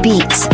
beats.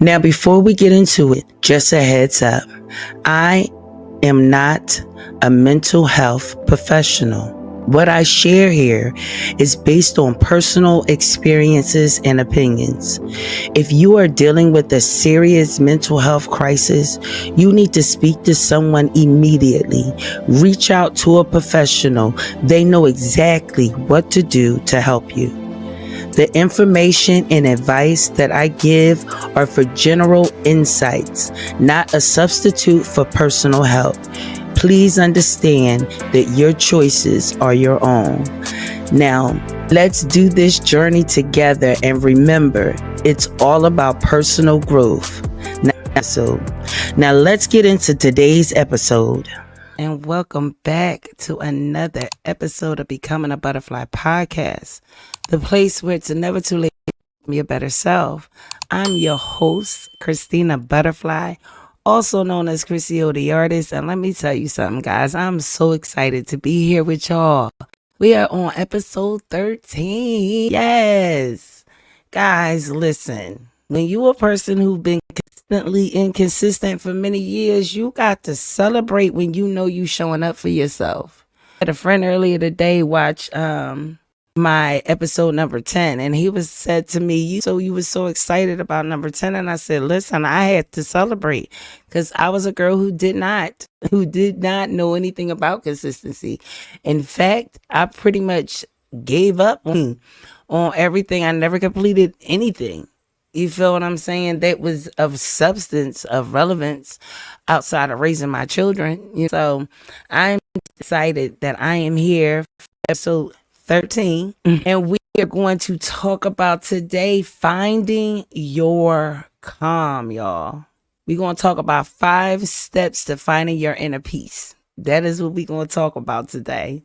Now, before we get into it, just a heads up. I am not a mental health professional. What I share here is based on personal experiences and opinions. If you are dealing with a serious mental health crisis, you need to speak to someone immediately. Reach out to a professional. They know exactly what to do to help you. The information and advice that I give are for general insights, not a substitute for personal help. Please understand that your choices are your own. Now, let's do this journey together and remember, it's all about personal growth. Now let's get into today's episode. And welcome back to another episode of Becoming a Butterfly podcast, the place where it's never too late to be a better self. I'm your host, Christina Butterfly, also known as Chrissy the Artist. And let me tell you something, guys. I'm so excited to be here with y'all. We are on episode 13. Yes. Guys, listen. When you a person who's been consistently inconsistent for many years, you got to celebrate when you know you showing up for yourself. I had a friend earlier today watch my episode number 10, and he said to me, you were so excited about number 10. And I said, listen, I had to celebrate because I was a girl who did not know anything about consistency. In fact, I pretty much gave up on everything. I never completed anything. You feel what I'm saying? That was of substance, of relevance outside of raising my children. So I'm excited that I am here for episode 13. And we are going to talk about today finding your calm, y'all. We're going to talk about 5 steps to finding your inner peace. That is what we're going to talk about today.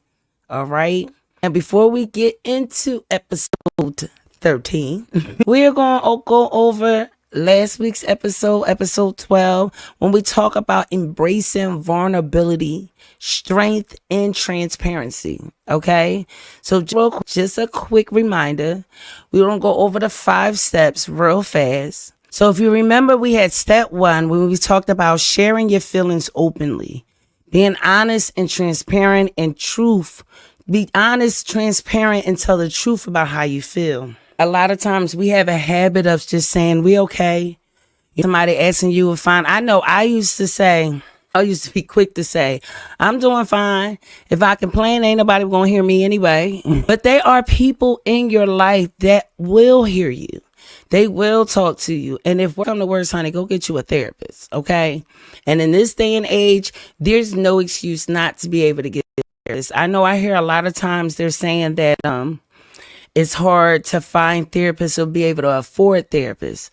All right. And before we get into episode 13, we're going to go over last week's episode 12, when we talk about embracing vulnerability, strength, and transparency. Okay, so just a quick reminder, we're going to go over the 5 steps real fast. So if you remember, we had step 1 when we talked about sharing your feelings openly, being honest and transparent and truth. Be honest, transparent, and tell the truth about how you feel. A lot of times we have a habit of just saying, we okay. Somebody asking you if fine. I know I used to be quick to say, I'm doing fine. If I complain, ain't nobody gonna hear me anyway. But there are people in your life that will hear you. They will talk to you. And if we're on the worst, honey, go get you a therapist. Okay. And in this day and age, there's no excuse not to be able to get a therapist. I know I hear a lot of times they're saying that, it's hard to find therapists or be able to afford therapists.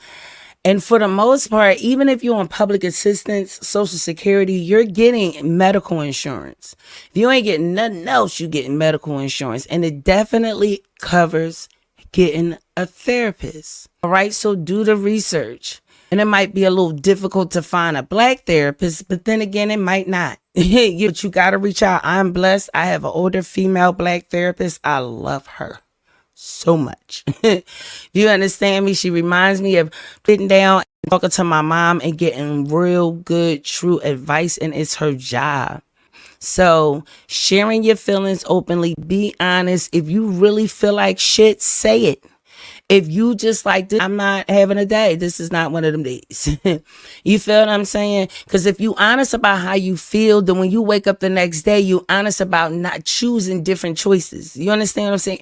And for the most part, even if you're on public assistance, Social Security, you're getting medical insurance. If you ain't getting nothing else, you're getting medical insurance. And it definitely covers getting a therapist. All right, so do the research. And it might be a little difficult to find a Black therapist, but then again, it might not. But you got to reach out. I'm blessed. I have an older female Black therapist. I love her so much. You understand me? She reminds me of sitting down and talking to my mom and getting real good, true advice, and it's her job. So sharing your feelings openly, be honest. If you really feel like shit, say it. If you just like, I'm not having a day, this is not one of them days. You feel what I'm saying? Because if you honest about how you feel, then when you wake up the next day, you honest about not choosing different choices. You understand what I'm saying?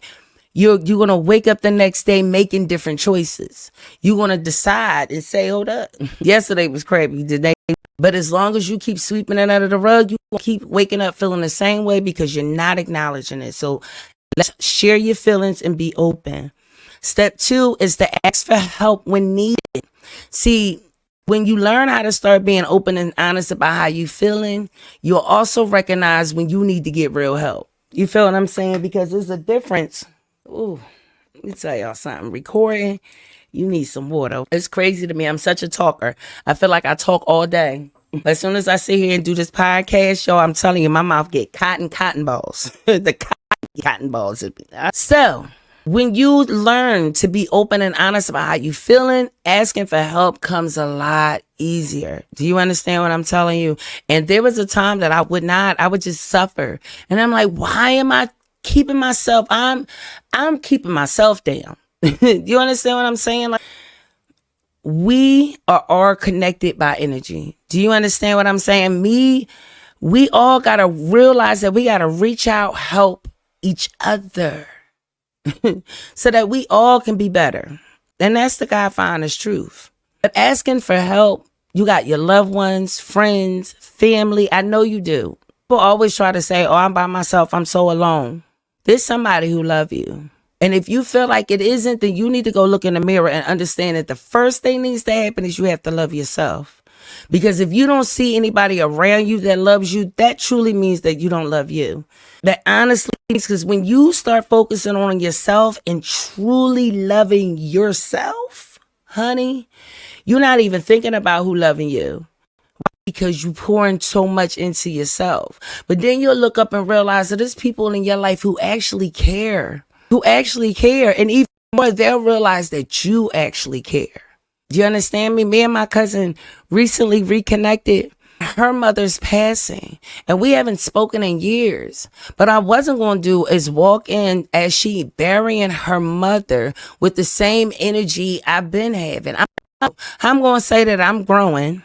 You're going to wake up the next day making different choices. You're going to decide and say, hold up. Yesterday was crappy. Today But as long as you keep sweeping it under the rug, you keep waking up feeling the same way because you're not acknowledging it. So let's share your feelings and be open. Step 2 is to ask for help when needed. See, when you learn how to start being open and honest about how you feeling, you'll also recognize when you need to get real help. You feel what I'm saying? Because there's a difference. Ooh, let me tell y'all something. Recording, you need some water. It's crazy to me. I'm such a talker. I feel like I talk all day. But as soon as I sit here and do this podcast, y'all, I'm telling you, my mouth get cotton balls. The cotton balls. So when you learn to be open and honest about how you feeling, asking for help comes a lot easier. Do you understand what I'm telling you? And there was a time that I would just suffer. And I'm like, why am I keeping myself? I'm keeping myself down. You understand what I'm saying? Like, we are all connected by energy. Do you understand what I'm saying? We all got to realize that we got to reach out, help each other so that we all can be better. And that's the God honest truth. But asking for help, you got your loved ones, friends, family. I know you do. People always try to say, oh, I'm by myself. I'm so alone. There's somebody who loves you. And if you feel like it isn't, then you need to go look in the mirror and understand that the first thing needs to happen is you have to love yourself. Because if you don't see anybody around you that loves you, that truly means that you don't love you. That honestly means, because when you start focusing on yourself and truly loving yourself, honey, you're not even thinking about who loving you. Because you pouring so much into yourself. But then you'll look up and realize that there's people in your life who actually care. And even more, they'll realize that you actually care. Do you understand me? Me and my cousin recently reconnected. Her mother's passing and we haven't spoken in years. But I wasn't going to do is walk in as she burying her mother with the same energy I've been having. I'm going to say that I'm growing.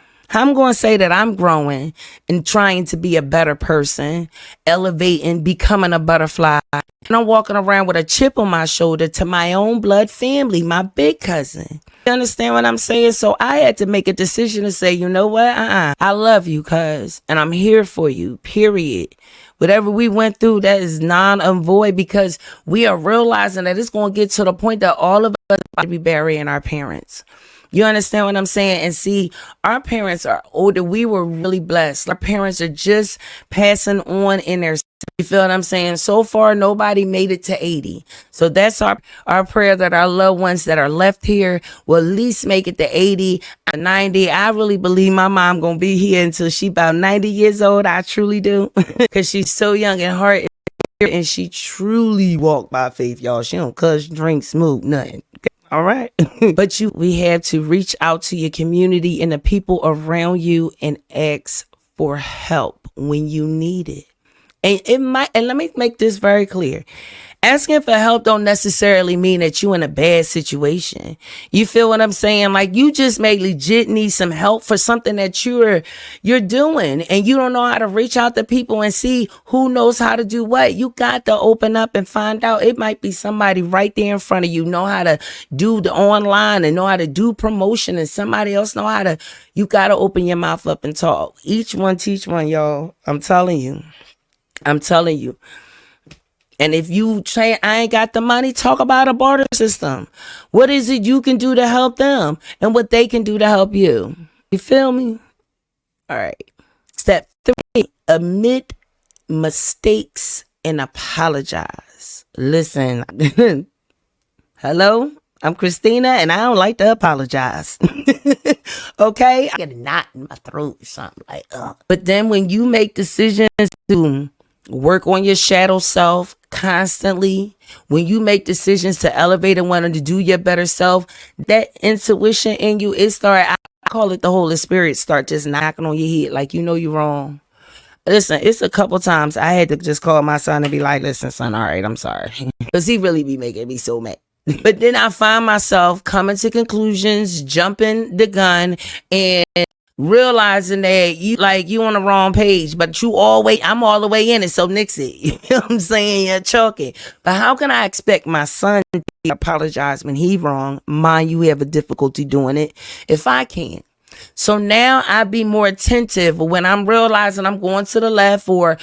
And trying to be a better person, elevating, becoming a butterfly. And I'm walking around with a chip on my shoulder to my own blood family, my big cousin. You understand what I'm saying? So I had to make a decision to say, you know what? I love you, cuz, and I'm here for you, period. Whatever we went through, that is non and void, because we are realizing that it's going to get to the point that all of us are be burying our parents. You understand what I'm saying? And see, our parents are older. We were really blessed. Our parents are just passing on in their, you feel what I'm saying? So far, nobody made it to 80. So that's our prayer, that our loved ones that are left here will at least make it to 80, 90. I really believe my mom going to be here until she about 90 years old. I truly do. Because she's so young in heart. And she truly walked by faith, y'all. She don't cuss, drink, smoke, nothing. All right. But we have to reach out to your community and the people around you and ask for help when you need it. And let me make this very clear. Asking for help don't necessarily mean that you're in a bad situation. You feel what I'm saying? Like, you just may legit need some help for something that you're doing, and you don't know how to reach out to people and see who knows how to do what. You got to open up and find out. It might be somebody right there in front of you, know how to do the online and know how to do promotion, and somebody else know how to. You got to open your mouth up and talk. Each one teach one, y'all. I'm telling you. And if you say, I ain't got the money, talk about a barter system. What is it you can do to help them and what they can do to help you? You feel me? All right. Step 3, admit mistakes and apologize. Listen, hello, I'm Christina and I don't like to apologize. Okay? I get a knot in my throat or something like, ugh. But then when you make decisions to work on your shadow self constantly, when you make decisions to elevate and want to do your better self, that intuition in you, I call it the Holy Spirit, start just knocking on your head like, you know, you're wrong. Listen, it's a couple times I had to just call my son and be like, listen, son, all right, I'm sorry. Because he really be making me so mad. But then I find myself coming to conclusions, jumping the gun, and realizing that you on the wrong page, but I'm all the way in it. So nix it. You know what I'm saying? You're choking. But how can I expect my son to apologize when he wrong? Mind you, we have a difficulty doing it if I can't. So now I be more attentive when I'm realizing I'm going to the left, or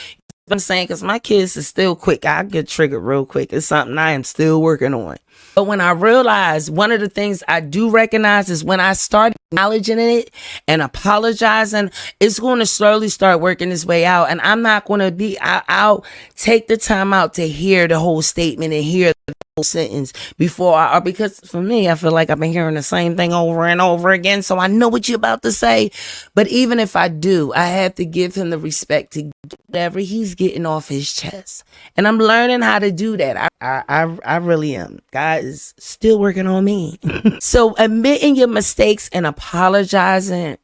I'm saying, because my kids is still quick. I get triggered real quick. It's something I am still working on. But when I realize, one of the things I do recognize is when I start acknowledging it and apologizing, it's going to slowly start working its way out. And I'm not going to be, I'll take the time out to hear the whole statement and hear the whole sentence before because for me, I feel like I've been hearing the same thing over and over again. So I know what you're about to say. But even if I do, I have to give him the respect to get whatever he's getting off his chest. And I'm learning how to do that. I really am. God is still working on me. So admitting your mistakes and apologizing,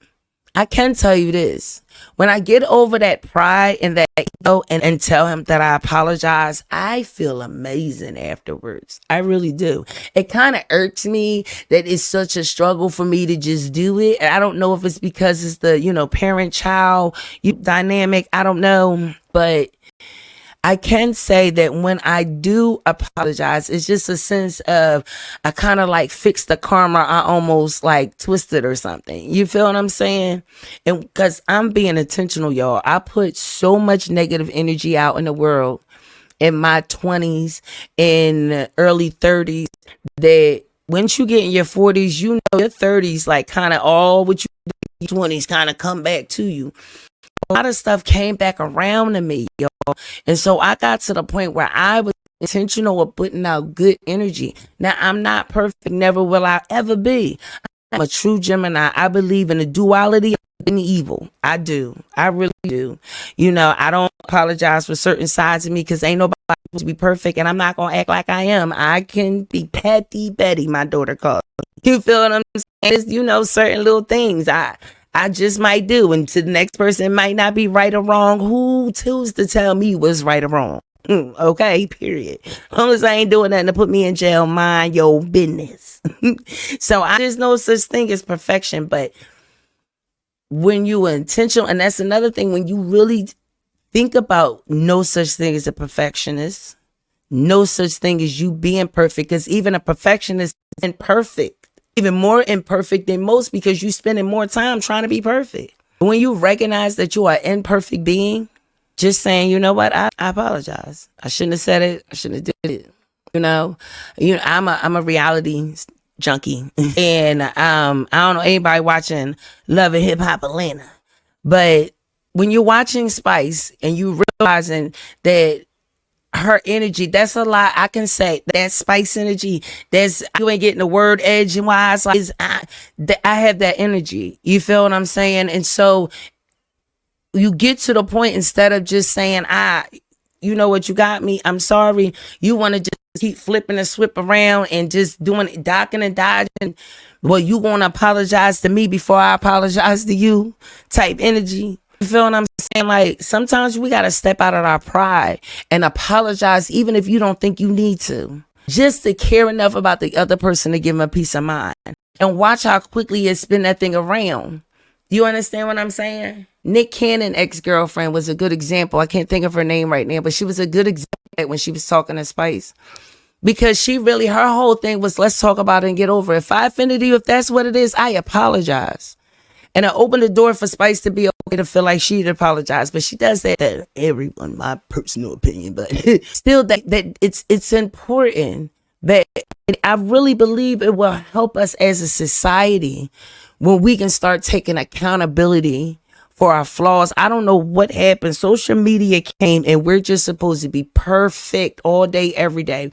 I can tell you this. When I get over that pride and that ego and tell him that I apologize, I feel amazing afterwards. I really do. It kind of irks me that it's such a struggle for me to just do it. I don't know if it's because it's the, parent-child dynamic. I don't know. But I can say that when I do apologize, it's just a sense of I kind of like fix the karma. I almost like twisted or something. You feel what I'm saying? And because I'm being intentional, y'all, I put so much negative energy out in the world in my 20s and early 30s that once you get in your 40s, your 30s, like kind of all what you do in your 20s kind of come back to you. A lot of stuff came back around to me, y'all. And so I got to the point where I was intentional of putting out good energy. Now, I'm not perfect. Never will I ever be. I'm a true Gemini. I believe in the duality of good and evil. I do. I really do. I don't apologize for certain sides of me because ain't nobody supposed to be perfect. And I'm not going to act like I am. I can be Patty Betty, my daughter calls. You feel what I'm saying? It's, certain little things I just might do, and to the next person it might not be right or wrong. Who choose to tell me what's right or wrong? Okay, period. As long as I ain't doing nothing to put me in jail, mind your business. So there's no such thing as perfection, but when you are intentional, and that's another thing, when you really think about no such thing as a perfectionist, no such thing as you being perfect, because even a perfectionist is imperfect. Even more imperfect than most because you spending more time trying to be perfect. When you recognize that you are an imperfect being, just saying, you know what, I apologize. I shouldn't have said it. I shouldn't have did it. I'm a reality junkie, and I don't know anybody watching Love and Hip Hop Atlanta, but when you're watching Spice and you realizing that her energy, that's a lot. I can say that Spice energy, you ain't getting the word edge and wise. Like I have that energy. You feel what I'm saying? And so you get to the point, instead of just saying, you know what, you got me, I'm sorry. You want to just keep flipping and swip around and just doing it, docking and dodging. Well, you want to apologize to me before I apologize to you type energy. You feel what I'm saying? Like, sometimes we got to step out of our pride and apologize, even if you don't think you need to, just to care enough about the other person to give them a peace of mind, and watch how quickly you spin that thing around. You understand what I'm saying? Nick Cannon ex-girlfriend was a good example. I can't think of her name right now, but she was a good example when she was talking to Spice, because her whole thing was, let's talk about it and get over it. If I offended you, if that's what it is, I apologize. And I opened the door for Spice to be okay to feel like she'd apologize. But she does that everyone, my personal opinion, but still that it's important that I really believe it will help us as a society when we can start taking accountability for our flaws. I don't know what happened. Social media came and we're just supposed to be perfect all day, every day.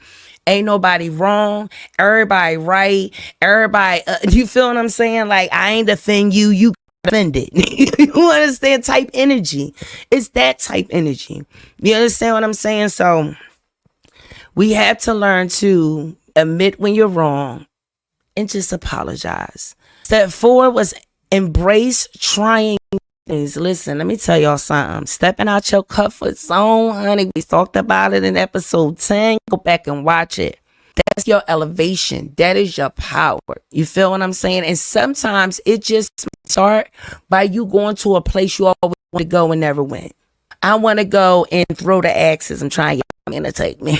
Ain't nobody wrong. Everybody right. Everybody, you feel what I'm saying? Like, I ain't offend you. You offended. You understand? Type energy. It's that type energy. You understand what I'm saying? So we have to learn to admit when you're wrong and just apologize. Step 4 was embrace trying things. Listen, let me tell y'all something. Stepping out your comfort zone, honey. We talked about it in episode 10. Go back and watch it. That's your elevation. That is your power. You feel what I'm saying? And sometimes it just starts by you going to a place you always want to go and never went. I want to go and throw the axes. I'm trying to get him to take me.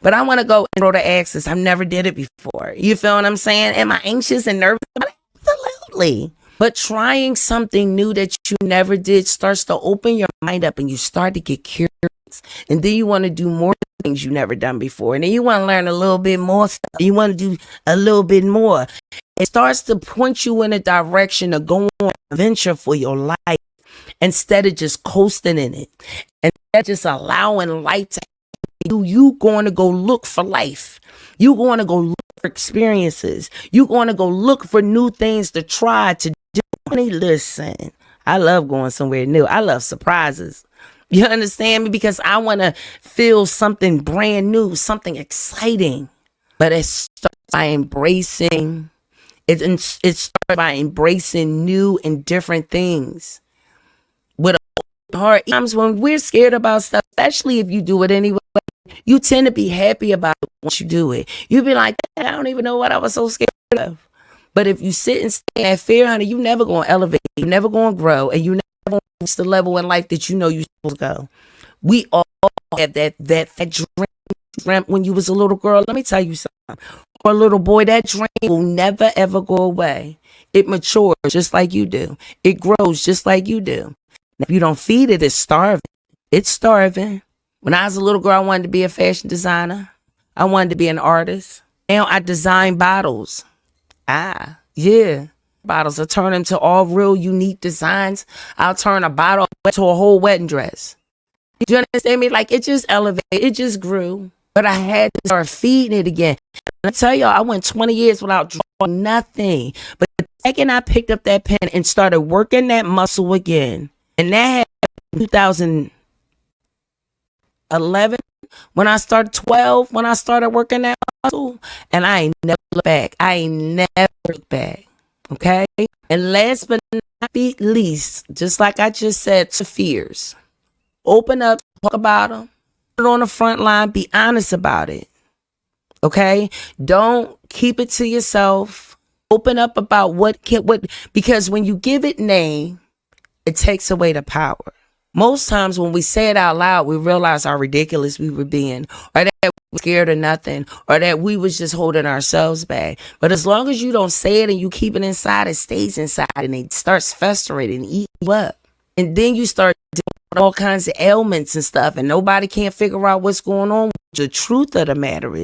But I want to go and throw the axes. I've never did it before. You feel what I'm saying? Am I anxious and nervous? Absolutely. But trying something new that you never did starts to open your mind up, and you start to get curious. And then you want to do more things you never done before. And then you want to learn a little bit more stuff. You want to do a little bit more. It starts to point you in a direction of going on an adventure for your life instead of just coasting in it. And just allowing life to do. You going to go look for life. You going to go look for experiences. You going to go look for new things to try to do. Honey, listen, I love going somewhere new. I love surprises. You understand me? Because I want to feel something brand new, something exciting. But it starts by embracing. It starts by embracing new and different things with a heart. Times when we're scared about stuff, especially if you do it anyway, you tend to be happy about it once you do it. You be like, I don't even know what I was so scared of. But if you sit and stay at fear, honey, you never going to elevate. You never going to grow, and you never going to reach the level in life that you know you're supposed to go. We all have that dream when you was a little girl. Let me tell you something. Or a little boy, that dream will never, ever go away. It matures just like you do. It grows just like you do. If you don't feed it, it's starving. It's starving. When I was a little girl, I wanted to be a fashion designer. I wanted to be an artist. Now I design bottles. Yeah. Bottles. I turn into all real unique designs. I'll turn a bottle into a whole wedding dress. Do you understand me? Like, it just elevated. It just grew. But I had to start feeding it again. And I tell y'all, I went 20 years without drawing nothing. But the second I picked up that pen and started working that muscle again, and that happened in 2011, when I started 12, when I started working that muscle, and I ain't never looked back. I ain't never looked back. Okay? And last but not least, just like I just said, to fears. Open up, talk about them, put it on the front line, be honest about it. Okay? Don't keep it to yourself. Open up about what, because when you give it name, it takes away the power. Most times when we say it out loud, we realize how ridiculous we were being, or that we were scared of nothing, or that we was just holding ourselves back. But as long as you don't say it and you keep it inside, it stays inside and it starts festering and eating you up. And then you start dealing with all kinds of ailments and stuff, and nobody can't figure out what's going on. The truth of the matter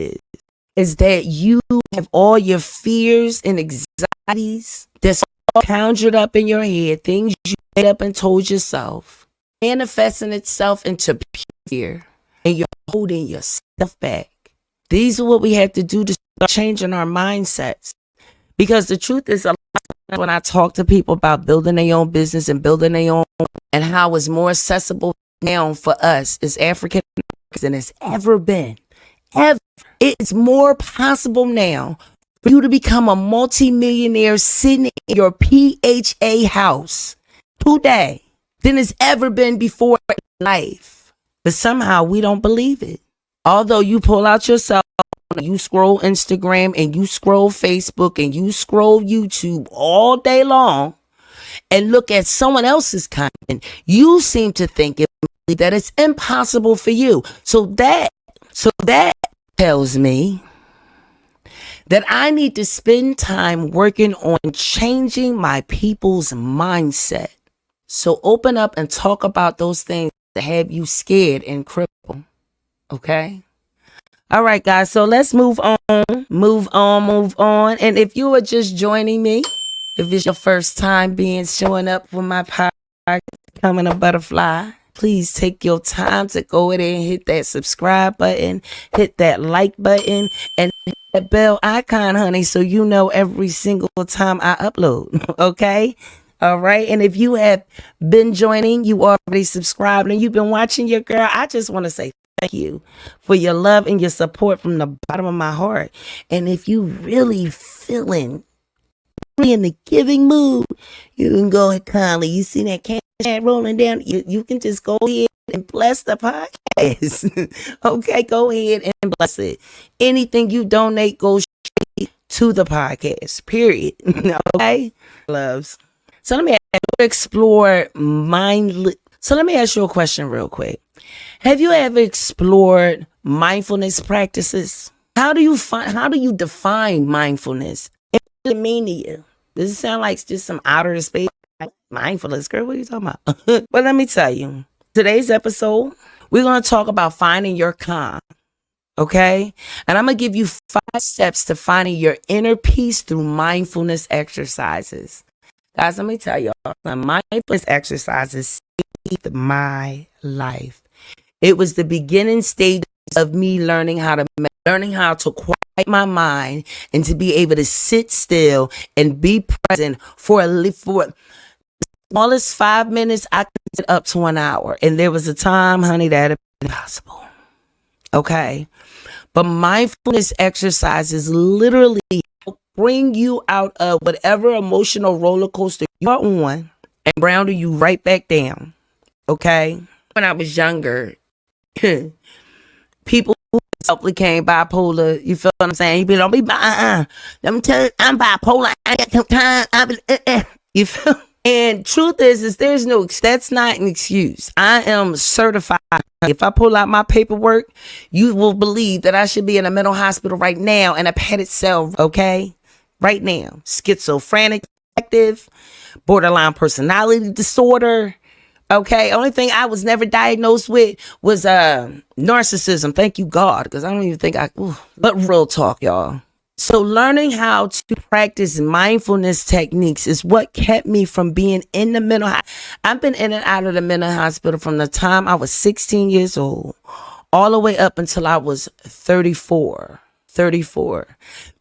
is that you have all your fears and anxieties that's all conjured up in your head, things you made up and told yourself, manifesting itself into fear, and you're holding yourself back. These are what we have to do to start changing our mindsets. Because the truth is, a lot of times when I talk to people about building their own business and building their own, and how it's more accessible now for us as African Americans than it's ever been. Ever. It's more possible now for you to become a multimillionaire sitting in your PHA house today than it's ever been before in life. But somehow we don't believe it. Although you pull out your cell phone, you scroll Instagram and you scroll Facebook and you scroll YouTube all day long and look at someone else's content, you seem to think that it's impossible for you. So that tells me that I need to spend time working on changing my people's mindset. So open up and talk about those things that have you scared and crippled. Okay? All right, guys. So let's move on. And if you are just joining me, if it's your first time showing up for my podcast, Becoming a Butterfly, please take your time to go ahead and hit that subscribe button, hit that like button, and hit that bell icon, honey, so you know every single time I upload. Okay? All right. And if you have been joining, you already subscribed, and you've been watching your girl, I just want to say thank you for your love and your support from the bottom of my heart. And if you really feeling in the giving mood, you can go ahead, kindly. You see that cash rolling down? You can just go ahead and bless the podcast. Okay, go ahead and bless it. Anything you donate goes straight to the podcast. Period. Okay, loves. So let me ask you a question real quick. Have you ever explored mindfulness practices? How do you define mindfulness? What does it mean to you? Does it sound like just some outer space mindfulness? Girl, what are you talking about? Well, let me tell you. Today's episode, we're going to talk about finding your calm. Okay? And I'm going to give you 5 steps to finding your inner peace through mindfulness exercises. Guys, let me tell y'all, some mindfulness exercises saved my life. It was the beginning stage of me learning how to quiet my mind and to be able to sit still and be present for smallest 5 minutes. I could sit up to an hour. And there was a time, honey, that it was impossible. Okay. But mindfulness exercises literally help bring you out of whatever emotional roller coaster you're on and ground you right back down. Okay. When I was younger, people who became bipolar, you feel what I'm saying? You be don't be let me tell you, I'm bipolar. I got some time. You feel? And truth is that's not an excuse. I am certified. If I pull out my paperwork, you will believe that I should be in a mental hospital right now in a padded cell, okay? Right now. Schizophrenic, active, borderline personality disorder. Okay, only thing I was never diagnosed with was narcissism. Thank you, God, because I don't even think but real talk, y'all. So learning how to practice mindfulness techniques is what kept me from being in the mental hospital. I've been in and out of the mental hospital from the time I was 16 years old all the way up until I was 34.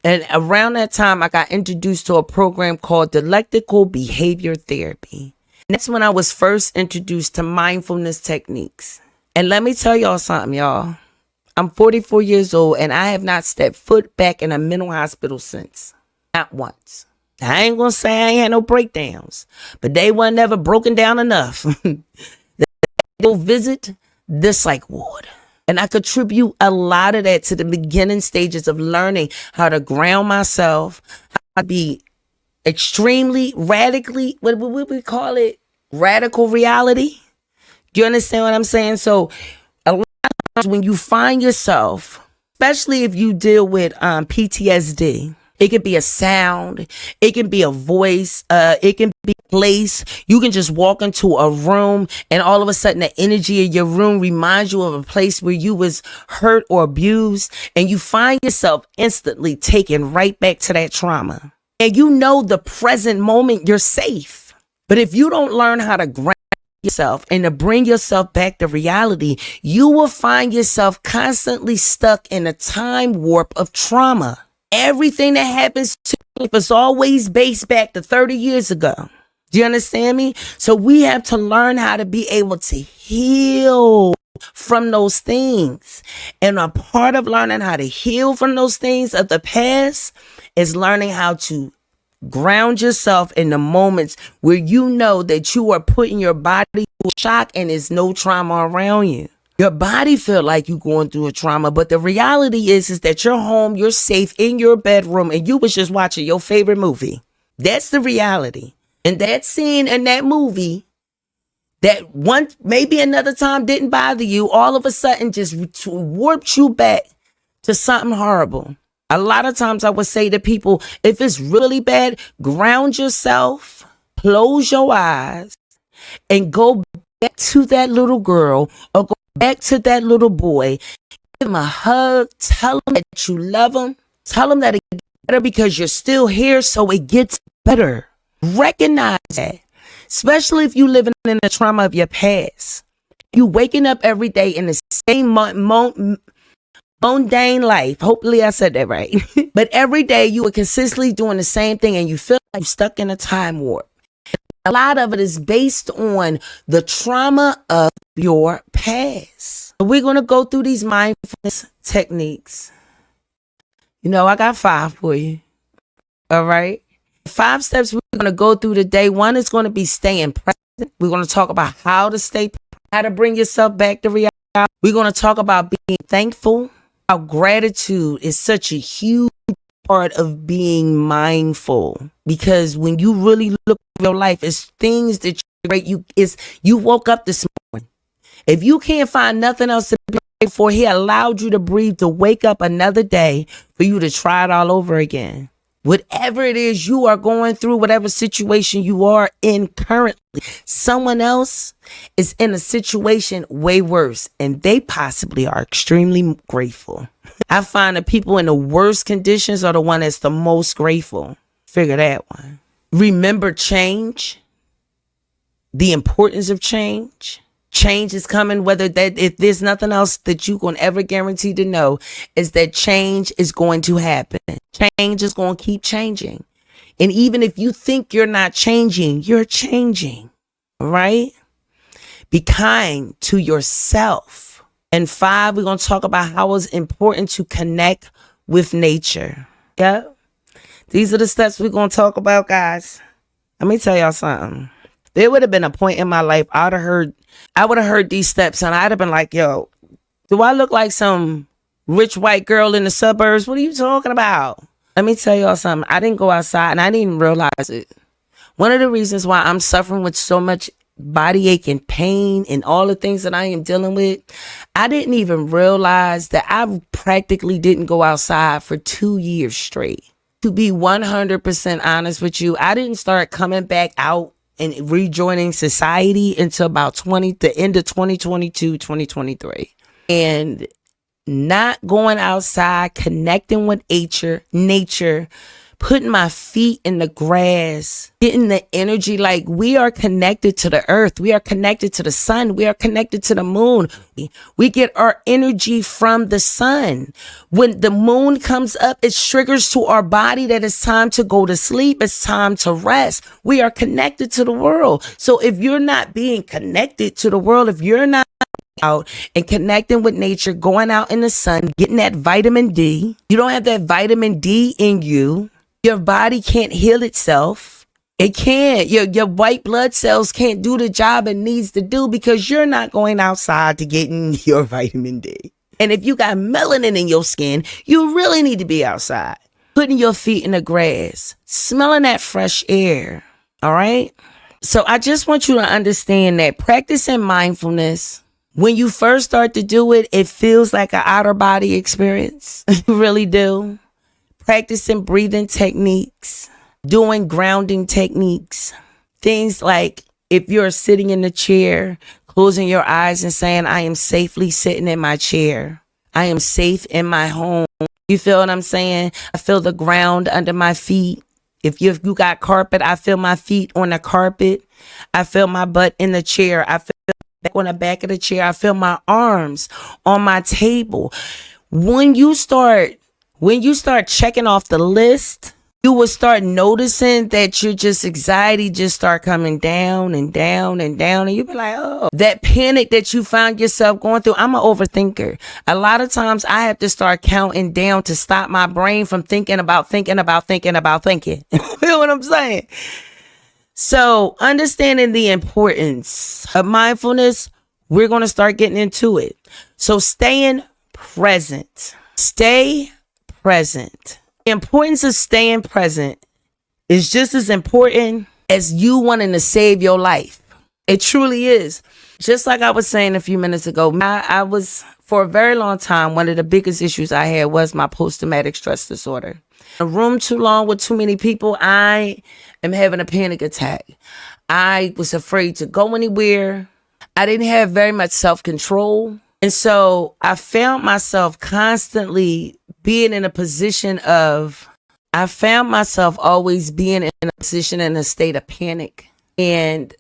And around that time, I got introduced to a program called dialectical behavior therapy. And that's when I was first introduced to mindfulness techniques. And let me tell y'all something, y'all. I'm 44 years old and I have not stepped foot back in a mental hospital since. Not once. I ain't gonna say I ain't had no breakdowns, but they weren't never broken down enough. Go visit the psych ward. And I contribute a lot of that to the beginning stages of learning how to ground myself, how to be extremely radically, what would we call it? Radical reality. Do you understand what I'm saying? So a lot of times when you find yourself, especially if you deal with PTSD, it could be a sound, it can be a voice, it can be a place. You can just walk into a room and all of a sudden the energy of your room reminds you of a place where you was hurt or abused, and you find yourself instantly taken right back to that trauma. And you know the present moment you're safe. But if you don't learn how to ground yourself and to bring yourself back to reality, you will find yourself constantly stuck in a time warp of trauma. Everything that happens to you is always based back to 30 years ago. Do you understand me? So we have to learn how to be able to heal from those things. And a part of learning how to heal from those things of the past is learning how to ground yourself in the moments where you know that you are putting your body through shock and there's no trauma around you. Your body feel like you're going through a trauma, but the reality is that you're home, you're safe in your bedroom, and you was just watching your favorite movie. That's the reality. And that scene in that movie that one, maybe another time didn't bother you, all of a sudden just warped you back to something horrible. A lot of times I would say to people, if it's really bad, ground yourself, close your eyes, and go back to that little girl or go back to that little boy. Give them a hug. Tell them that you love them. Tell them that it gets better because you're still here, so it gets better. Recognize that, especially if you living in the trauma of your past. You waking up every day in the same mundane life. Hopefully I said that right. But every day you are consistently doing the same thing and you feel like you're stuck in a time warp. A lot of it is based on the trauma of your past. We're going to go through these mindfulness techniques. You know, I got 5 for you. All right. 5 steps we're going to go through today. 1 is going to be staying present. We're going to talk about how to bring yourself back to reality. We're going to talk about being thankful. How gratitude is such a huge part of being mindful, because when you really look at your life, it's things that you woke up this morning. If you can't find nothing else to be grateful for, he allowed you to breathe, to wake up another day for you to try it all over again. Whatever it is you are going through, whatever situation you are in currently, someone else is in a situation way worse, and they possibly are extremely grateful. I find that people in the worst conditions are the one that's the most grateful. Figure that one. Remember change, the importance of change. Change is coming, whether that, if there's nothing else that you can ever guarantee to know, is that change is going to happen. Change is going to keep changing. And even if you think you're not changing, you're changing, right? Be kind to yourself. And 5, we're going to talk about how it's important to connect with nature. Yep. These are the steps we're going to talk about, guys. Let me tell y'all something. There would have been a point in my life I would have heard these steps and I'd have been like, yo, do I look like some rich white girl in the suburbs? What are you talking about? Let me tell y'all something. I didn't go outside and I didn't even realize it. One of the reasons why I'm suffering with so much body ache and pain and all the things that I am dealing with, I didn't even realize that I practically didn't go outside for 2 years straight. To be 100% honest with you, I didn't start coming back out and rejoining society until about the end of 2022, 2023. And not going outside, connecting with nature, putting my feet in the grass, getting the energy. Like, we are connected to the earth. We are connected to the sun. We are connected to the moon. We get our energy from the sun. When the moon comes up, it triggers to our body that it's time to go to sleep. It's time to rest. We are connected to the world. So if you're not being connected to the world, if you're not out and connecting with nature, going out in the sun, getting that vitamin D, you don't have that vitamin D in you. Your body can't heal itself. It can't. Your white blood cells can't do the job it needs to do because you're not going outside to get in your vitamin D. And if you got melanin in your skin, you really need to be outside. Putting your feet in the grass, smelling that fresh air. All right? So I just want you to understand that practicing mindfulness, when you first start to do it, it feels like an outer body experience. You really do. Practicing breathing techniques, doing grounding techniques, things like if you're sitting in the chair, closing your eyes and saying, I am safely sitting in my chair. I am safe in my home. You feel what I'm saying? I feel the ground under my feet. If you got carpet, I feel my feet on the carpet. I feel my butt in the chair. I feel back on the back of the chair. I feel my arms on my table. When you start checking off the list, you will start noticing that your anxiety just start coming down and down and down. And you'll be like, oh, that panic that you found yourself going through. I'm an overthinker. A lot of times I have to start counting down to stop my brain from thinking about thinking. You know what I'm saying? So understanding the importance of mindfulness, we're going to start getting into it. So staying present. Stay present. The importance of staying present is just as important as you wanting to save your life. It truly is. Just like I was saying a few minutes ago, I was, for a very long time, one of the biggest issues I had was my post-traumatic stress disorder. A room too long with too many people, I am having a panic attack. I was afraid to go anywhere. I didn't have very much self-control. And so I found myself constantly being in a position of, I found myself always being in a position in a state of panic. And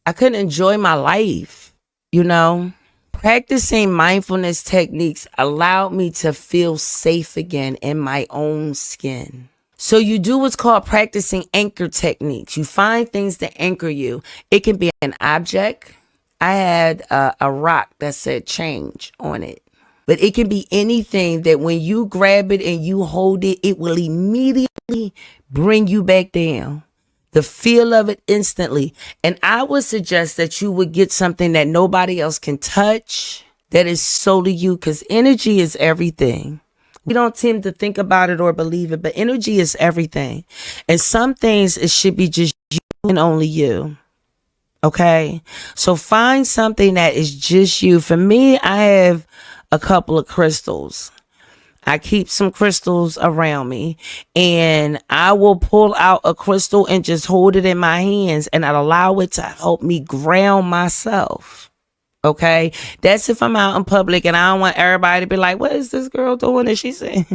I couldn't enjoy my life, you know. Practicing mindfulness techniques allowed me to feel safe again in my own skin. So you do what's called practicing anchor techniques. You find things that anchor you. It can be an object. I had a rock that said change on it. But it can be anything that when you grab it and you hold it, it will immediately bring you back down. The feel of it instantly. And I would suggest that you would get something that nobody else can touch, that is solely you, because energy is everything. We don't tend to think about it or believe it, but energy is everything. And some things, it should be just you and only you. Okay? So find something that is just you. For me, I have a couple of crystals. I keep some crystals around me, and I will pull out a crystal and just hold it in my hands, and I allow it to help me ground myself. Okay. That's if I'm out in public and I don't want everybody to be like, what is this girl doing? And she saying,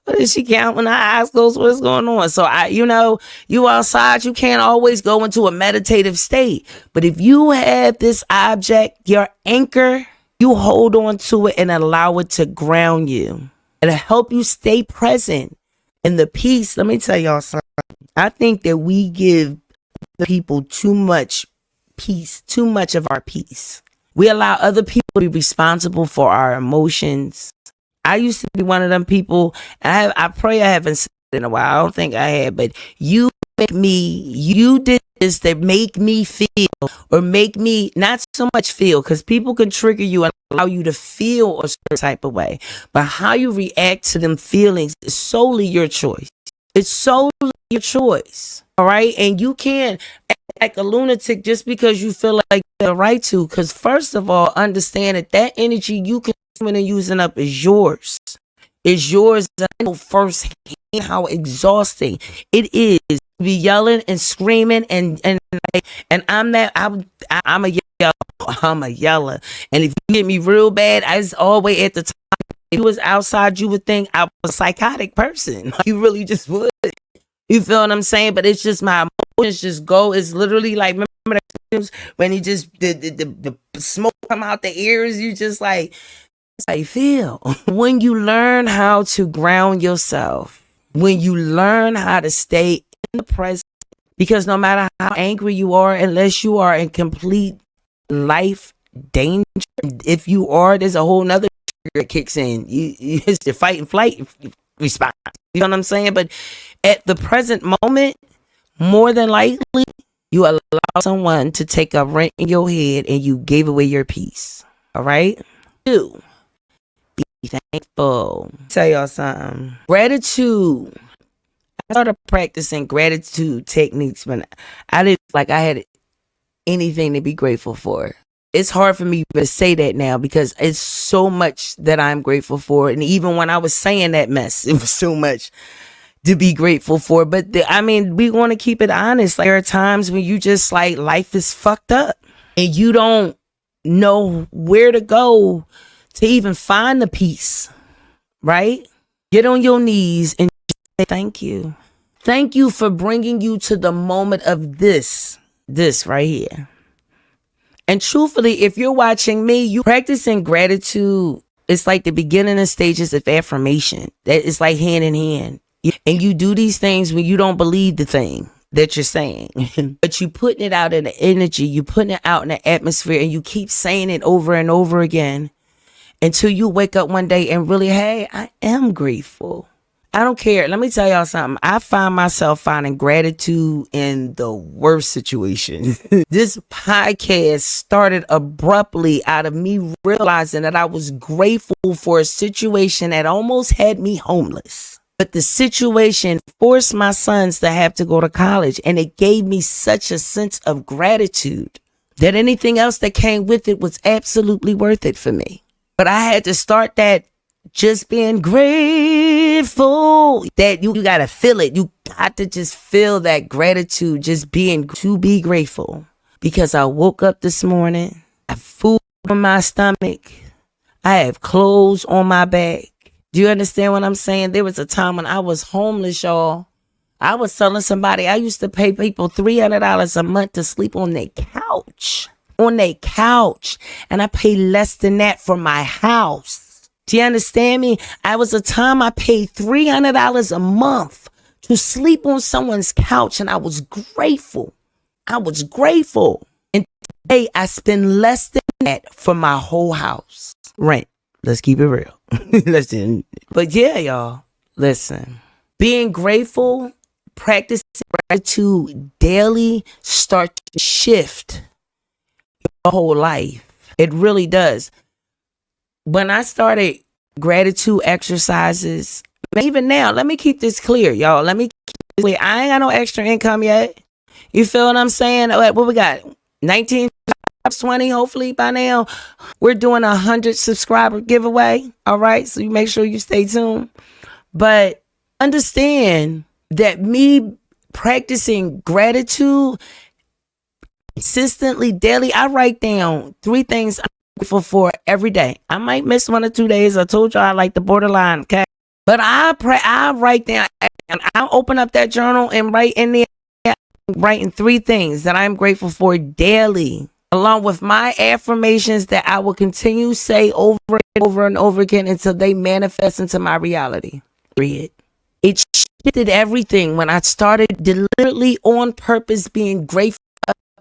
what is she counting her eyes closed? What's going on? So you outside, you can't always go into a meditative state. But if you have this object, your anchor, you hold on to it and allow it to ground you. It'll help you stay present in the peace. Let me tell y'all something. I think that we give the people too much peace, too much of our peace. We allow other people to be responsible for our emotions. I used to be one of them people. I pray I haven't said it in a while. I don't think I have, but you did this to make me feel, or make me not so much feel, because people can trigger you and allow you to feel a certain type of way. But how you react to them feelings is solely your choice. It's solely your choice. All right. And you can't act like a lunatic just because you feel like you have the right to. Because first of all, understand that energy you consuming and using up is yours. It's yours. I know firsthand how exhausting it is to be yelling and screaming and I'm a yeller. I'm a yeller. And if you get me real bad, I was always at the time. If you was outside, you would think I was a psychotic person. You really just would. You feel what I'm saying? But it's just my emotions just go. It's literally like, remember that when you just the smoke come out the ears, you just like, that's how you feel. When you learn how to ground yourself, when you learn how to stay in the present, because no matter how angry you are, unless you are in complete life danger, if you are, there's a whole nother trigger that kicks in. It's the fight and flight response. You know what I'm saying? But at the present moment, more than likely, you allow someone to take a rent in your head and you gave away your peace. All right? 2, be thankful. Tell y'all something. Gratitude. I started practicing gratitude techniques when I didn't like I had anything to be grateful for. It's hard for me to say that now because it's so much that I'm grateful for. And even when I was saying that mess, it was so much to be grateful for. But we want to keep it honest. Like, there are times when you just like, life is fucked up and you don't know where to go to even find the peace, right? Get on your knees and say thank you. Thank you for bringing you to the moment of this right here. And truthfully, if you're watching me, you practicing gratitude. It's like the beginning of stages of affirmation. That is like hand in hand. And you do these things when you don't believe the thing that you're saying, but you putting it out in the energy, you putting it out in the atmosphere, and you keep saying it over and over again until you wake up one day and really, hey, I am grateful. I don't care. Let me tell y'all something. I find myself finding gratitude in the worst situation. This podcast started abruptly out of me realizing that I was grateful for a situation that almost had me homeless. But the situation forced my sons to have to go to college, and it gave me such a sense of gratitude that anything else that came with it was absolutely worth it for me. But I had to start that just being grateful, that you got to feel it. You got to just feel that gratitude, just being to be grateful. Because I woke up this morning, I have food on my stomach, I have clothes on my back. Do you understand what I'm saying? There was a time when I was homeless, y'all. I was telling somebody I used to pay people $300 a month to sleep on their couch. On their couch. And I paid less than that for my house. Do you understand me? I was a time I paid $300 a month to sleep on someone's couch, and I was grateful. I was grateful. And today I spend less than that for my whole house rent. Let's keep it real. Listen. But yeah, y'all, listen. Being grateful, practicing gratitude daily starts to shift your whole life. It really does. When I started gratitude exercises, even now, let me keep this clear, y'all. Let me keep this clear. I ain't got no extra income yet. You feel what I'm saying? What we got? 19 20, hopefully by now. We're doing 100 subscriber giveaway. All right. So you make sure you stay tuned. But understand that me practicing gratitude consistently daily, I write down 3 things I'm grateful for every day. I might miss 1 or 2 days. I told you I like the borderline. Okay. But I write down, and I'll open up that journal and write in there, writing 3 things that I'm grateful for daily, along with my affirmations that I will continue to say over and over and over again until they manifest into my reality. Period. It shifted everything when I started deliberately on purpose being grateful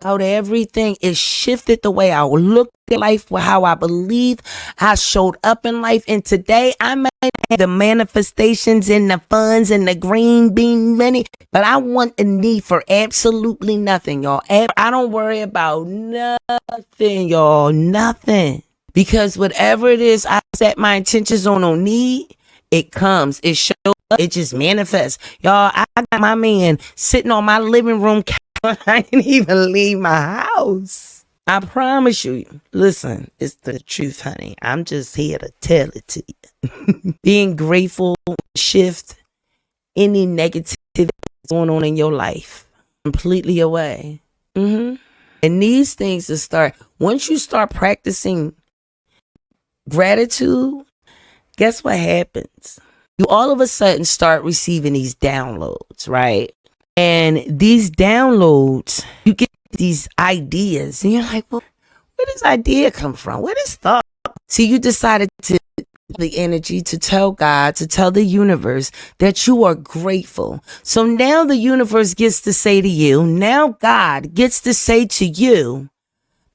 about everything. It shifted the way I looked at life, how I believe I showed up in life. And today I might have the manifestations and the funds and the green bean money, but I want a need for absolutely nothing, y'all. I don't worry about nothing, y'all. Nothing. Because whatever it is I set my intentions on, no need, it comes. It shows up. It just manifests. Y'all, I got my man sitting on my living room couch. I didn't even leave my house. I promise you. Listen, it's the truth, honey. I'm just here to tell it to you. Being grateful, shift any negativity going on in your life completely away. And these things to start. Once you start practicing gratitude, guess what happens? You all of a sudden start receiving these downloads, right? And these downloads, you get these ideas, and you're like, well, where does idea come from? Where does thought? See, you decided to the energy to tell God, to tell the universe that you are grateful. So now the universe gets to say to you, now God gets to say to you,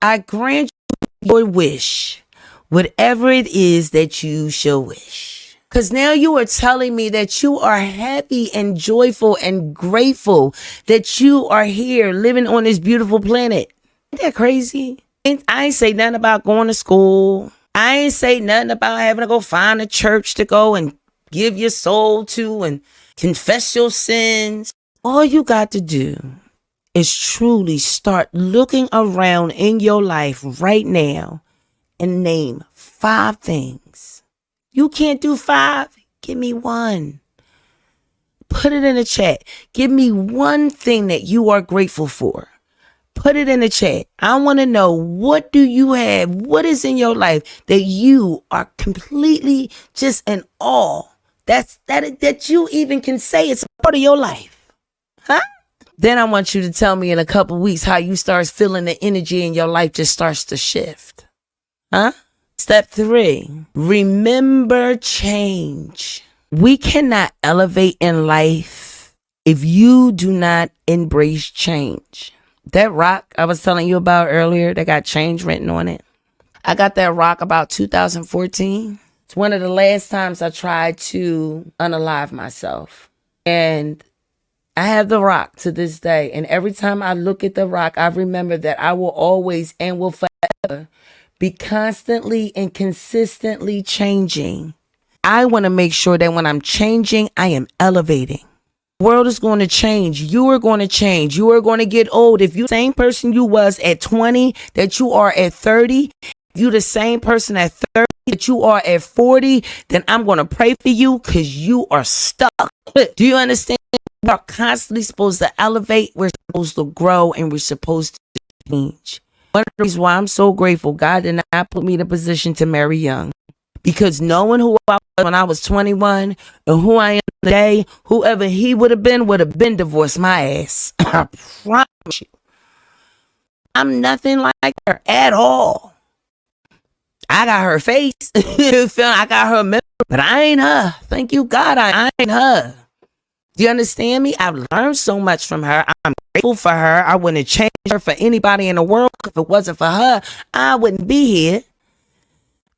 I grant you your wish, whatever it is that you shall wish. Because now you are telling me that you are happy and joyful and grateful that you are here living on this beautiful planet. Isn't that crazy? I ain't say nothing about going to school. I ain't say nothing about having to go find a church to go and give your soul to and confess your sins. All you got to do is truly start looking around in your life right now and name 5 things. You can't do 5? Give me 1. Put it in the chat. Give me 1 thing that you are grateful for. Put it in the chat. I want to know, what do you have? What is in your life that you are completely just in awe? That you even can say it's a part of your life. Huh? Then I want you to tell me in a couple weeks how you start feeling the energy in your life just starts to shift. Huh? Step 3, remember change. We cannot elevate in life if you do not embrace change. That rock I was telling you about earlier that got change written on it, I got that rock about 2014. It's one of the last times I tried to unalive myself. And I have the rock to this day. And every time I look at the rock, I remember that I will always and will forever be constantly and consistently changing. I want to make sure that when I'm changing, I am elevating. The world is going to change. You are going to change. You are going to get old. If you're the same person you was at 20 that you are at 30, if you're the same person at 30 that you are at 40, then I'm going to pray for you because you are stuck. Do you understand? We are constantly supposed to elevate. We're supposed to grow, and we're supposed to change. One of the reasons why I'm so grateful, God did not put me in a position to marry young. Because knowing who I was when I was 21 and who I am today, whoever he would have been divorced my ass. I promise you. I'm nothing like her at all. I got her face. I got her memory, but I ain't her. Thank you, God, I ain't her. Do you understand me? I've learned so much from her. I'm grateful for her. I wouldn't change her for anybody in the world. If it wasn't for her, I wouldn't be here.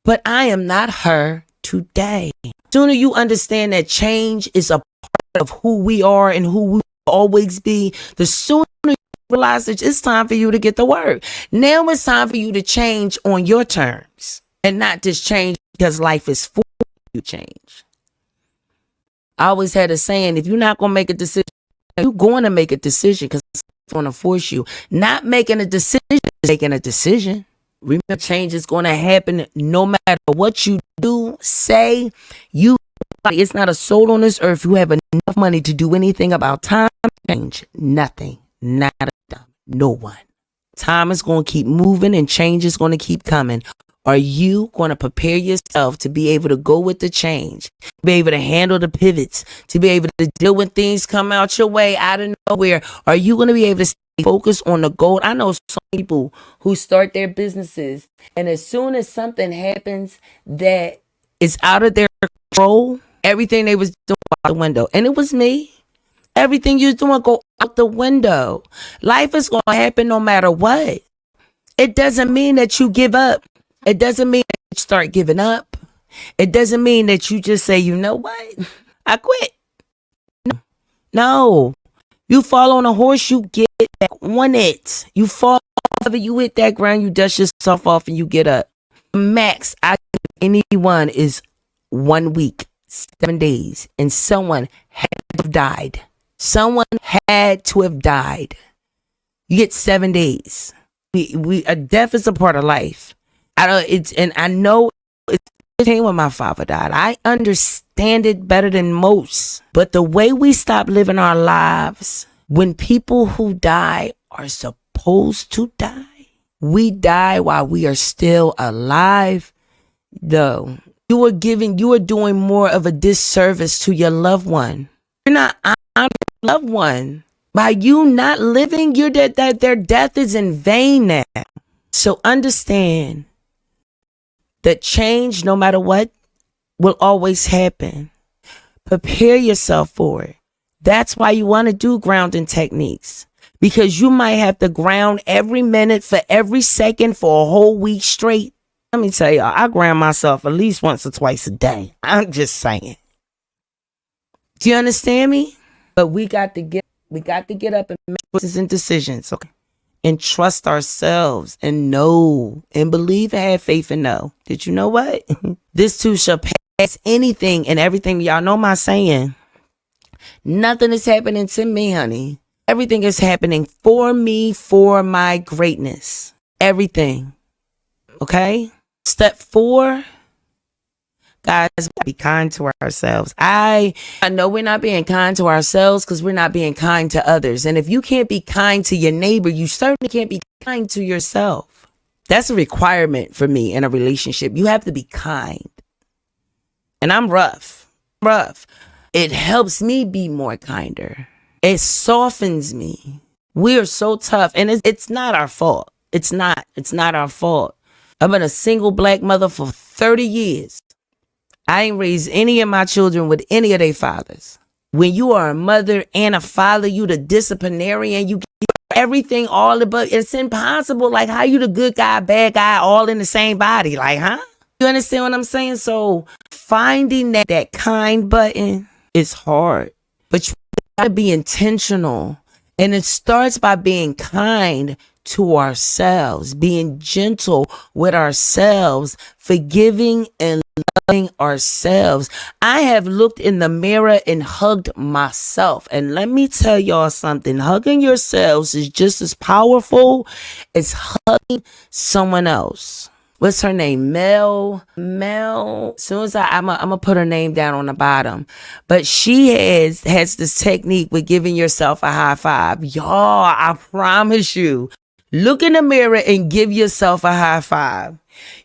But I am not her today. The sooner you understand that change is a part of who we are and who we will always be, the sooner you realize that it's time for you to get to work. Now it's time for you to change on your terms and not just change because life is for you to change. I always had a saying, if you're not going to make a decision, you're going to make a decision because it's going to force you. Not making a decision making a decision. Remember, change is going to happen no matter what you do, say. It's not a soul on this earth who have enough money to do anything about time change. Nothing. Not a dime. No one. Time is going to keep moving and change is going to keep coming. Are you going to prepare yourself to be able to go with the change, to be able to handle the pivots, to be able to deal when things come out your way out of nowhere? Are you going to be able to stay focused on the goal? I know some people who start their businesses, and as soon as something happens that is out of their control, everything they was doing out the window. And it was me. Everything you're doing go out the window. Life is going to happen no matter what. It doesn't mean that you give up. It doesn't mean that you start giving up. It doesn't mean that you just say, you know what? I quit. No. You fall on a horse, you get back on it. You fall off, you hit that ground, you dust yourself off and you get up. Max I give anyone is 1 week, 7 days, and someone had to have died. Someone had to have died. You get 7 days. A death is a part of life. I know it's when my father died. I understand it better than most. But the way we stop living our lives, when people who die are supposed to die, we die while we are still alive. Though you are doing more of a disservice to your loved one. You're not honoring your loved one. By you not living, that their death is in vain now. So understand that change, no matter what, will always happen. Prepare yourself for it. That's why you want to do grounding techniques. Because you might have to ground every minute for every second for a whole week straight. Let me tell y'all, I ground myself at least once or twice a day. I'm just saying. Do you understand me? But we got to get up and make choices and decisions, okay? And trust ourselves and know and believe and have faith and know. Did you know what? This too shall pass. Anything and everything. Y'all know my saying. Nothing is happening to me, honey. Everything is happening for me, for my greatness. Everything. Okay? Step 4. Guys, be kind to ourselves. I know we're not being kind to ourselves because we're not being kind to others. And if you can't be kind to your neighbor, you certainly can't be kind to yourself. That's a requirement for me in a relationship. You have to be kind. And I'm rough. It helps me be more kinder. It softens me. We are so tough. And it's not our fault. It's not our fault. I've been a single black mother for 30 years. I ain't raised any of my children with any of their fathers. When you are a mother and a father, you the disciplinarian, you get everything all above. It's impossible. Like, how you the good guy, bad guy, all in the same body? Like, huh? You understand what I'm saying? So finding that kind button is hard, but you gotta be intentional. And it starts by being kind to ourselves, being gentle with ourselves, forgiving and loving ourselves. I have looked in the mirror and hugged myself. And let me tell y'all something. Hugging yourselves is just as powerful as hugging someone else. What's her name? Mel. As soon as I'm gonna put her name down on the bottom. But she has this technique with giving yourself a high five. Y'all, I promise you. Look in the mirror and give yourself a high five.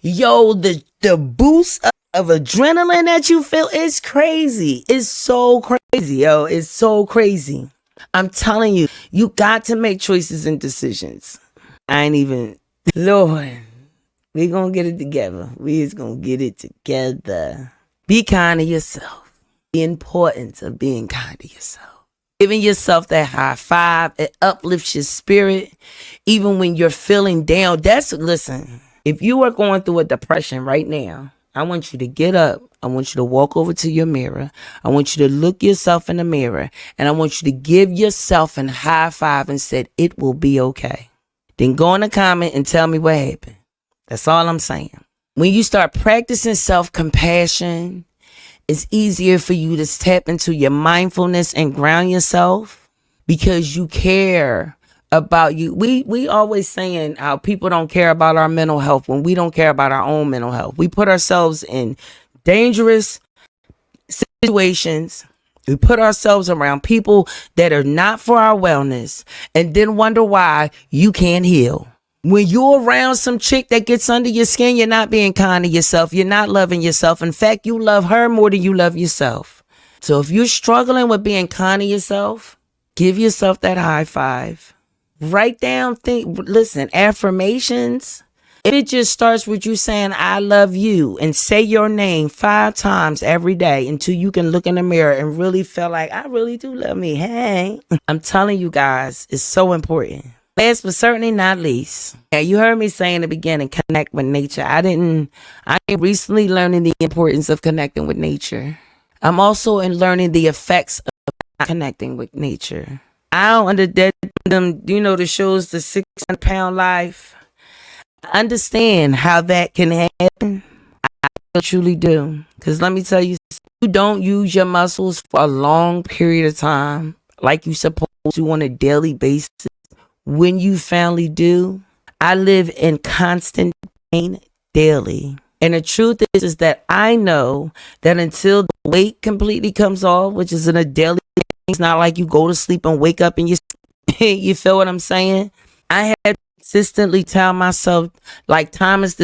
Yo, the boost of adrenaline that you feel is crazy. It's so crazy, yo. It's so crazy. I'm telling you, you got to make choices and decisions. Lord. We gonna get it together. We is gonna get it together. Be kind to yourself. The importance of being kind to yourself. Giving yourself that high five. It uplifts your spirit. Even when you're feeling down. Listen, if you are going through a depression right now, I want you to get up. I want you to walk over to your mirror. I want you to look yourself in the mirror. And I want you to give yourself a high five and say, it will be okay. Then go in the comment and tell me what happened. That's all I'm saying. When you start practicing self-compassion, it's easier for you to tap into your mindfulness and ground yourself because you care about you. We always saying how people don't care about our mental health when we don't care about our own mental health. We put ourselves in dangerous situations. We put ourselves around people that are not for our wellness and then wonder why you can't heal. When you're around some chick that gets under your skin, you're not being kind to yourself. You're not loving yourself. In fact, you love her more than you love yourself. So if you're struggling with being kind to yourself, give yourself that high five. Write down, listen, affirmations. It just starts with you saying, I love you, and say your name 5 times every day until you can look in the mirror and really feel like, I really do love me. Hey, I'm telling you guys, it's so important. Last but certainly not least, you heard me say in the beginning, connect with nature. I am recently learning the importance of connecting with nature. I'm also learning the effects of not connecting with nature. I don't understand them, the shows, the 600-pound life. I understand how that can happen. I truly do. Because let me tell you, you don't use your muscles for a long period of time like you supposed to on a daily basis. When you finally do, I live in constant pain daily. And the truth is that I know that until the weight completely comes off, which is in a daily thing, it's not like you go to sleep and wake up and you feel what I'm saying? I had to consistently tell myself, like Thomas,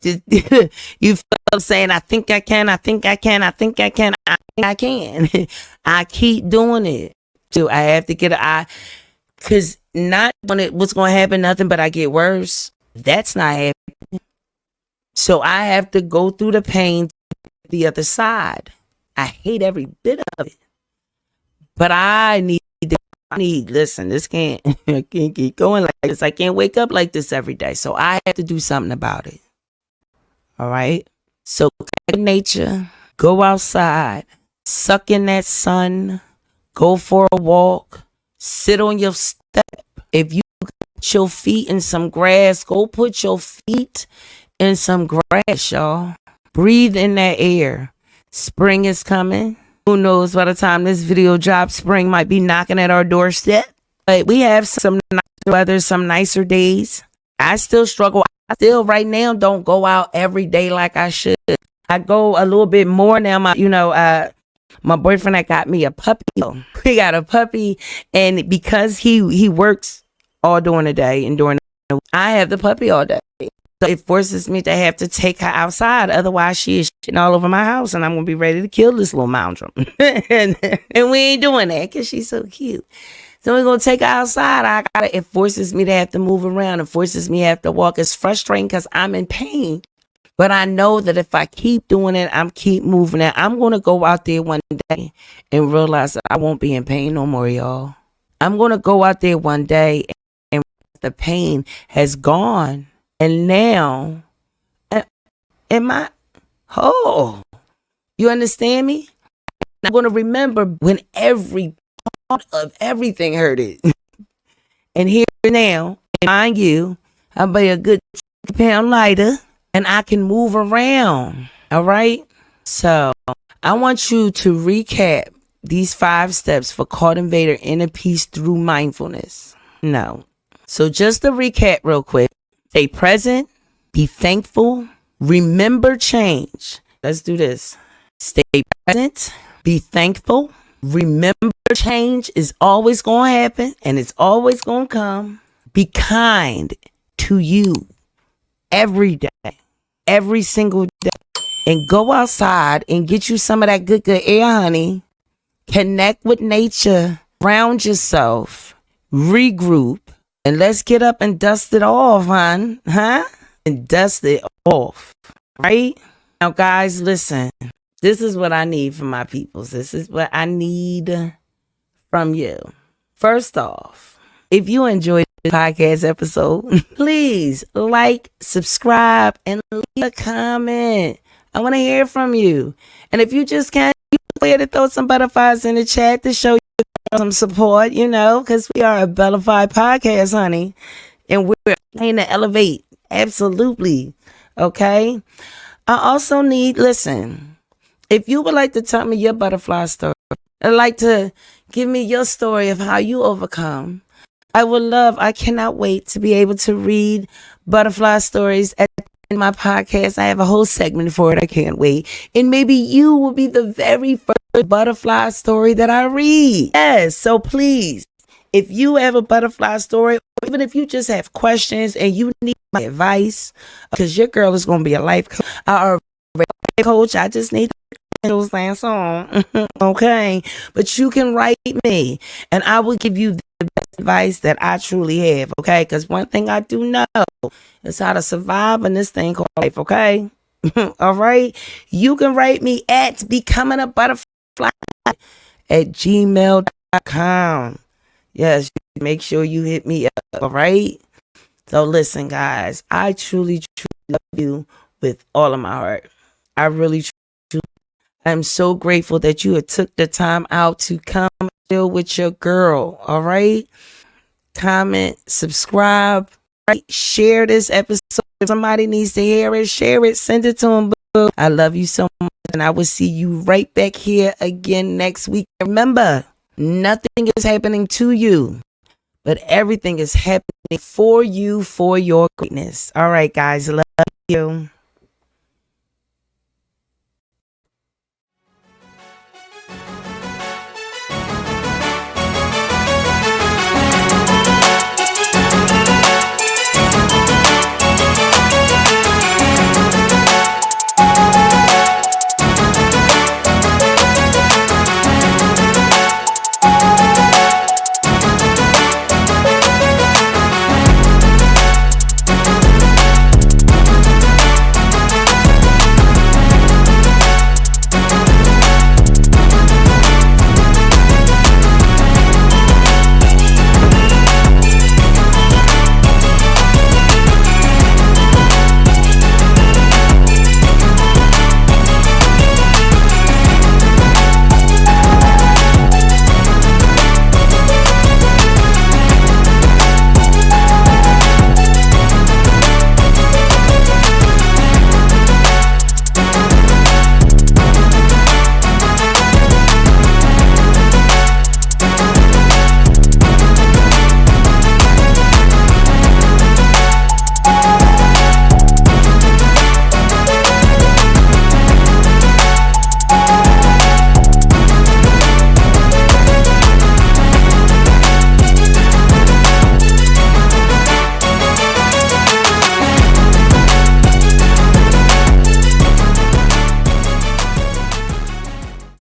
you feel what I'm saying? I think I can, I think I can, I think I can, I think I can. I keep doing it. So I have to get an eye. Because not what's going to happen, nothing but I get worse. That's not happening. So I have to go through the pain to the other side. I hate every bit of it. But listen, I can't keep going like this. I can't wake up like this every day. So I have to do something about it. All right? So nature, go outside, suck in that sun, go for a walk, sit on your step. If you put your feet in some grass, go put your feet in some grass, y'all. Breathe in that air. Spring is coming. Who knows, by the time this video drops, spring might be knocking at our doorstep. But we have some nicer weather, some nicer days. I still struggle. I still right now don't go out every day like I should. I go a little bit more now. My boyfriend had got me a puppy. We got a puppy, and because he works all during the day and during the week, I have the puppy all day. So it forces me to have to take her outside. Otherwise, she is shitting all over my house, and I'm going to be ready to kill this little moundrum. and we ain't doing that because she's so cute. So we're going to take her outside. It forces me to have to move around. It forces me to have to walk. It's frustrating because I'm in pain. But I know that if I keep doing it, keep moving it, I'm going to go out there one day and realize that I won't be in pain no more, y'all. I'm going to go out there one day and the pain has gone. And now, you understand me? I'm going to remember when every part of everything hurted. And here now, mind you, I'll be a good pound lighter and I can move around. All right? So I want you to recap these 5 steps for cultivating inner peace through mindfulness. No. So just to recap real quick. Stay present, be thankful, remember change. Let's do this. Stay present, be thankful, remember change is always going to happen and it's always going to come. Be kind to you every day, every single day. And go outside and get you some of that good air, honey. Connect with nature, ground yourself, regroup. And let's get up and dust it off, huh? And dust it off, right? Now, guys, listen. This is what I need from my peoples. This is what I need from you. First off, if you enjoyed this podcast episode, please like, subscribe, and leave a comment. I want to hear from you. And if you just can't, you can to throw some butterflies in the chat to show some support, because we are a Bellify podcast, honey, and we're trying to elevate. Absolutely. Okay. I also listen, if you would like to tell me your butterfly story, I'd like to give me your story of how you overcome, I cannot wait to be able to read butterfly stories at in my podcast. I have a whole segment for it. I can't wait. And maybe you will be the very first butterfly story that I read. Yes. So please, if you have a butterfly story, or even if you just have questions and you need my advice, because your girl is going to be a life coach. Coach, I just need saying song. Okay. But you can write me and I will give you the best advice that I truly have. Okay. Because one thing I do know is how to survive in this thing called life. Okay. All right. You can write me at becoming a butterfly at gmail.com. Yes. Make sure you hit me up. All right. So listen, guys, I truly, truly love you with all of my heart. I really, I'm so grateful that you had took the time out to come chill with your girl. All right. Comment, subscribe, right? Share this episode. If somebody needs to hear it, share it, send it to them. I love you so much. And I will see you right back here again next week. Remember, nothing is happening to you, but everything is happening for you, for your greatness. All right, guys. Love you.